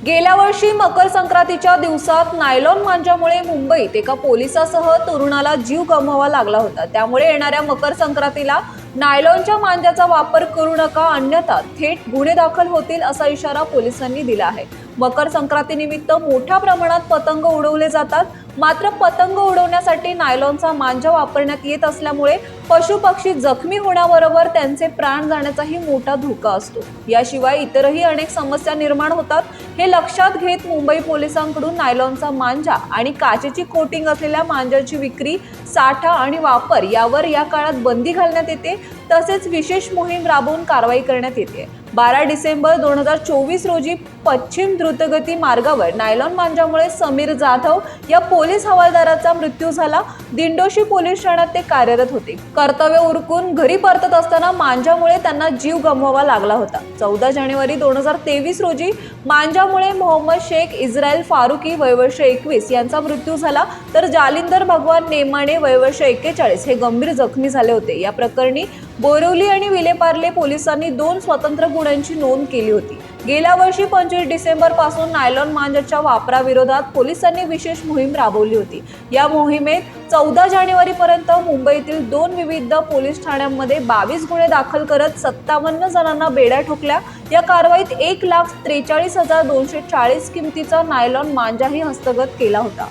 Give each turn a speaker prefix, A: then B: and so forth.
A: गेल्या वर्षी मकर संक्रांतीच्या दिवसात नायलॉन मांजामुळे मुंबईत एका पोलिसासह तरुणाला जीव गमवावा लागला होता। त्यामुळे येणाऱ्या मकर संक्रांतीला नायलॉनच्या मांजाचा वापर करू नका, अन्यथा थेट गुन्हे दाखल होतील असा इशारा पोलिसांनी दिला आहे। मकर संक्रांतीनिमित्त मोठ्या प्रमाणात पतंग उडवले जातात, मात्र पतंग उडवण्यासाठी नायलॉनचा मांजा वापरण्यात येत असल्यामुळे पशुपक्षी जखमी होण्याबरोबर त्यांचे प्राण जाण्याचाही मोठा धोका असतो। याशिवाय इतरही अनेक समस्या निर्माण होतात। हे लक्षात घेत मुंबई पोलिसांकडून नायलॉनचा मांजा आणि काचेची कोटिंग असलेल्या मांजाची विक्री, साठा आणि वापर यावर या काळात बंदी घालण्यात येते। तसेच विशेष मोहीम राबवून कारवाई करण्यात येते। 12 डिसेंबर 2024 रोजी पश्चिम द्रुतगती मार्गावर नायलॉन मांजामुळे समीर जाधव या पोलीस हवालदाराचा मृत्यू झाला। दिंडोशी पोलीस ठाण्यात ते कार्यरत होते। कर्तव्य उरकून घरी परतत असताना मांजामुळे त्यांना जीव गमवावा लागला होता। 14 जानेवारी 2023 रोजी मांजामुळे मोहम्मद शेख इस्रायल फारुकी वय वर्ष 21 यांचा मृत्यू झाला, तर जालिंदर भगवान नेमाने वय वर्ष 41 हे गंभीर जखमी झाले होते। या प्रकरणी बोरिवली आणि विलेपार्ले पोलिसांनी 2 स्वतंत्र गुन्ह्यांची नोंद केली होती। गेल्या वर्षी 25 डिसेंबर पासून नायलॉन मांजाच्या वापराविरोधात पोलिसांनी विशेष मोहीम राबवली होती। या मोहिमेत 14 जानेवारी पर्यंत मुंबईतील 2 विविध पोलीस ठाण्यांमध्ये 22 गुन्हे दाखल करत 57 जणांना बेड्या ठोकल्या। या कारवाईत 1,43,240 किमतीचा नायलॉन मांजाही हस्तगत केला होता।